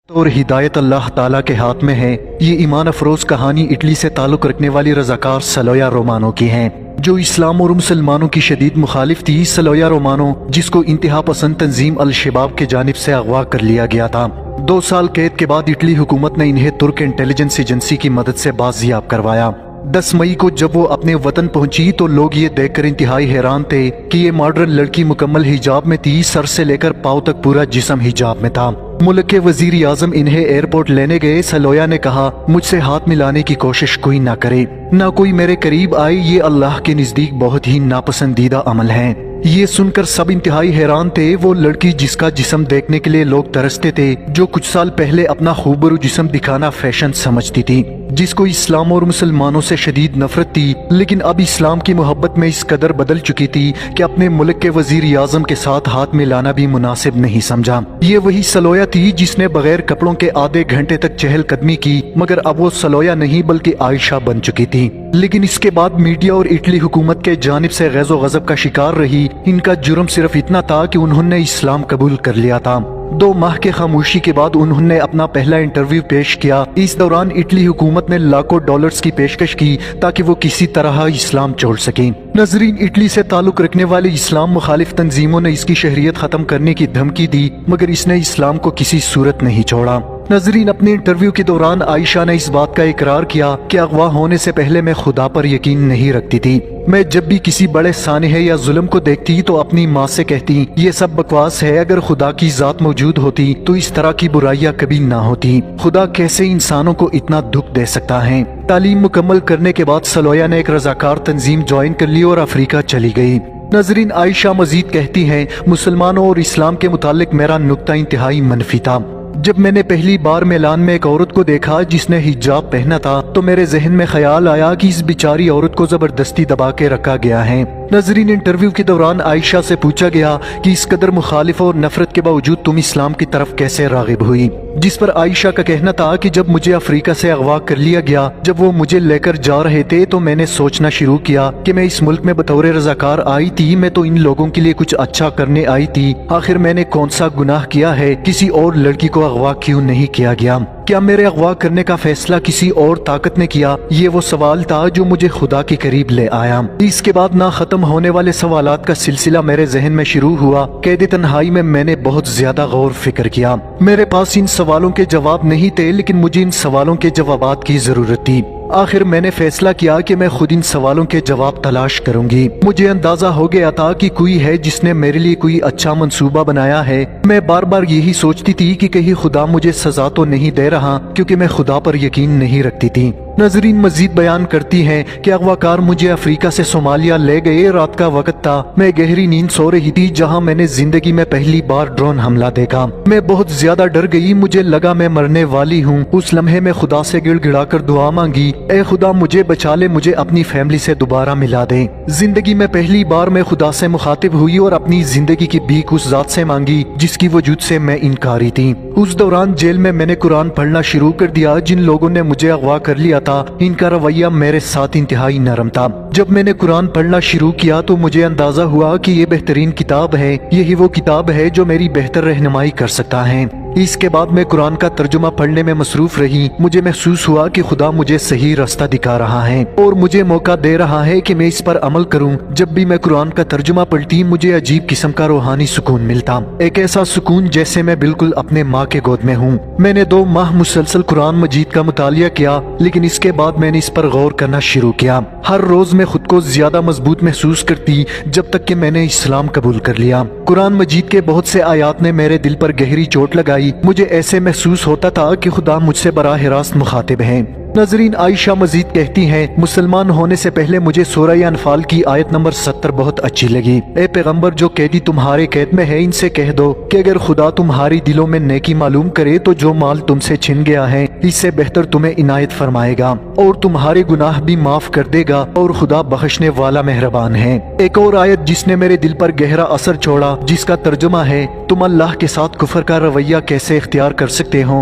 اور ہدایت اللہ تعالیٰ کے ہاتھ میں ہے۔ یہ ایمان افروز کہانی اٹلی سے تعلق رکھنے والی رضاکار سلویا رومانو کی ہے، جو اسلام اور مسلمانوں کی شدید مخالف تھی۔ سلویا رومانو، جس کو انتہا پسند تنظیم الشباب کے جانب سے اغوا کر لیا گیا تھا، 2 سال قید کے بعد اٹلی حکومت نے انہیں ترک انٹیلیجنس ایجنسی کی مدد سے بازیاب کروایا۔ 10 مئی کو جب وہ اپنے وطن پہنچی تو لوگ یہ دیکھ کر انتہائی حیران تھے کہ یہ ماڈرن لڑکی مکمل حجاب میں تھی، سر سے لے کر پاؤں تک پورا جسم حجاب میں تھا۔ ملک کے وزیر اعظم انہیں ایئرپورٹ لینے گئے۔ سلویا نے کہا، مجھ سے ہاتھ ملانے کی کوشش کوئی نہ کرے، نہ کوئی میرے قریب آئے، یہ اللہ کے نزدیک بہت ہی ناپسندیدہ عمل ہے۔ یہ سن کر سب انتہائی حیران تھے۔ وہ لڑکی جس کا جسم دیکھنے کے لیے لوگ ترستے تھے، جو کچھ سال پہلے اپنا خوبرو جسم دکھانا فیشن سمجھتی تھی، جس کو اسلام اور مسلمانوں سے شدید نفرت تھی، لیکن اب اسلام کی محبت میں اس قدر بدل چکی تھی کہ اپنے ملک کے وزیر اعظم کے ساتھ ہاتھ ملانا بھی مناسب نہیں سمجھا۔ یہ وہی سلویا تھی جس نے بغیر کپڑوں کے آدھے گھنٹے تک چہل قدمی کی، مگر اب وہ سلویا نہیں بلکہ عائشہ بن چکی تھی۔ لیکن اس کے بعد میڈیا اور اٹلی حکومت کے جانب سے غیظ و غضب کا شکار رہی۔ ان کا جرم صرف اتنا تھا کہ انہوں نے اسلام قبول کر لیا تھا۔ 2 ماہ کے خاموشی کے بعد انہوں نے اپنا پہلا انٹرویو پیش کیا۔ اس دوران اٹلی حکومت نے لاکھوں ڈالرز کی پیشکش کی تاکہ وہ کسی طرح اسلام چھوڑ سکیں۔ ناظرین، اٹلی سے تعلق رکھنے والی اسلام مخالف تنظیموں نے اس کی شہریت ختم کرنے کی دھمکی دی، مگر اس نے اسلام کو کسی صورت نہیں چھوڑا۔ ناظرین، اپنے انٹرویو کے دوران عائشہ نے اس بات کا اقرار کیا کہ اغوا ہونے سے پہلے میں خدا پر یقین نہیں رکھتی تھی۔ میں جب بھی کسی بڑے سانحہ یا ظلم کو دیکھتی تو اپنی ماں سے کہتی، یہ سب بکواس ہے، اگر خدا کی ذات موجود ہوتی تو اس طرح کی برائیاں کبھی نہ ہوتی۔ خدا کیسے انسانوں کو اتنا دکھ دے سکتا ہے۔ تعلیم مکمل کرنے کے بعد سلویا نے ایک رضاکار تنظیم جوائن کر لی اور افریقہ چلی گئی۔ ناظرین، عائشہ مزید کہتی ہیں، مسلمانوں اور اسلام کے متعلق میرا نقطہ انتہائی منفی تھا۔ جب میں نے پہلی بار میلان میں ایک عورت کو دیکھا جس نے حجاب پہنا تھا تو میرے ذہن میں خیال آیا کہ اس بیچاری عورت کو زبردستی دبا کے رکھا گیا ہے۔ ناظرین، انٹرویو کے دوران عائشہ سے پوچھا گیا کہ اس قدر مخالف اور نفرت کے باوجود تم اسلام کی طرف کیسے راغب ہوئی، جس پر عائشہ کا کہنا تھا کہ جب مجھے افریقہ سے اغوا کر لیا گیا، جب وہ مجھے لے کر جا رہے تھے تو میں نے سوچنا شروع کیا کہ میں اس ملک میں بطور رضاکار آئی تھی، میں تو ان لوگوں کے لیے کچھ اچھا کرنے آئی تھی، آخر میں نے کون سا گناہ کیا ہے، کسی اور لڑکی کو اغوا کیوں نہیں کیا گیا؟ کیا میرے اغوا کرنے کا فیصلہ کسی اور طاقت نے کیا؟ یہ وہ سوال تھا جو مجھے خدا کے قریب لے آیا۔ اس کے بعد نہ ختم ہونے والے سوالات کا سلسلہ میرے ذہن میں شروع ہوا۔ قید تنہائی میں نے بہت زیادہ غور فکر کیا۔ میرے پاس ان سوالوں کے جواب نہیں تھے، لیکن مجھے ان سوالوں کے جوابات کی ضرورت تھی۔ آخر میں نے فیصلہ کیا کہ میں خود ان سوالوں کے جواب تلاش کروں گی۔ مجھے اندازہ ہو گیا تھا کہ کوئی ہے جس نے میرے لیے کوئی اچھا منصوبہ بنایا ہے۔ میں بار بار یہی سوچتی تھی کہ کہیں خدا مجھے سزا تو نہیں دے رہا، کیونکہ میں خدا پر یقین نہیں رکھتی تھی۔ ناظرین، مزید بیان کرتی ہیں کہ اغواکار مجھے افریقہ سے صومالیہ لے گئے۔ رات کا وقت تھا، میں گہری نیند سو رہی تھی جہاں میں نے زندگی میں پہلی بار ڈرون حملہ دیکھا۔ میں بہت زیادہ ڈر گئی، مجھے لگا میں مرنے والی ہوں۔ اس لمحے میں خدا سے گڑ گڑا کر دعا مانگی، اے خدا مجھے بچا لے، مجھے اپنی فیملی سے دوبارہ ملا دے۔ زندگی میں پہلی بار میں خدا سے مخاطب ہوئی اور اپنی زندگی کی بھیک اس ذات سے مانگی جس کی وجود سے میں انکاری تھی۔ اس دوران جیل میں نے قرآن پڑھنا شروع کر دیا۔ جن لوگوں نے مجھے اغوا کر لیا تھا ان کا رویہ میرے ساتھ انتہائی نرم تھا۔ جب میں نے قرآن پڑھنا شروع کیا تو مجھے اندازہ ہوا کہ یہ بہترین کتاب ہے، یہی وہ کتاب ہے جو میری بہتر رہنمائی کر سکتا ہے۔ اس کے بعد میں قرآن کا ترجمہ پڑھنے میں مصروف رہی۔ مجھے محسوس ہوا کہ خدا مجھے صحیح راستہ دکھا رہا ہے اور مجھے موقع دے رہا ہے کہ میں اس پر عمل کروں۔ جب بھی میں قرآن کا ترجمہ پڑھتی مجھے عجیب قسم کا روحانی سکون ملتا، ایک ایسا سکون جیسے میں بالکل اپنے ماں کے گود میں ہوں۔ میں نے 2 ماہ مسلسل قرآن مجید کا مطالعہ کیا، لیکن اس کے بعد میں نے اس پر غور کرنا شروع کیا۔ ہر روز میں خود کو زیادہ مضبوط محسوس کرتی جب تک کہ میں نے اسلام قبول کر لیا۔ قرآن مجید کے بہت سے آیات نے میرے دل پر گہری چوٹ لگائی۔ مجھے ایسے محسوس ہوتا تھا کہ خدا مجھ سے براہ راست مخاطب ہے۔ ناظرین، عائشہ مزید کہتی ہیں، مسلمان ہونے سے پہلے مجھے سورہ انفال کی آیت نمبر 70 بہت اچھی لگی۔ اے پیغمبر، جو قیدی تمہارے قید میں ہے ان سے کہہ دو کہ اگر خدا تمہاری دلوں میں نیکی معلوم کرے تو جو مال تم سے چھن گیا ہے اس سے بہتر تمہیں عنایت فرمائے گا اور تمہارے گناہ بھی معاف کر دے گا، اور خدا بخشنے والا مہربان ہے۔ ایک اور آیت جس نے میرے دل پر گہرا اثر چھوڑا، جس کا ترجمہ ہے، تم اللہ کے ساتھ کفر کا رویہ کیسے اختیار کر سکتے ہو،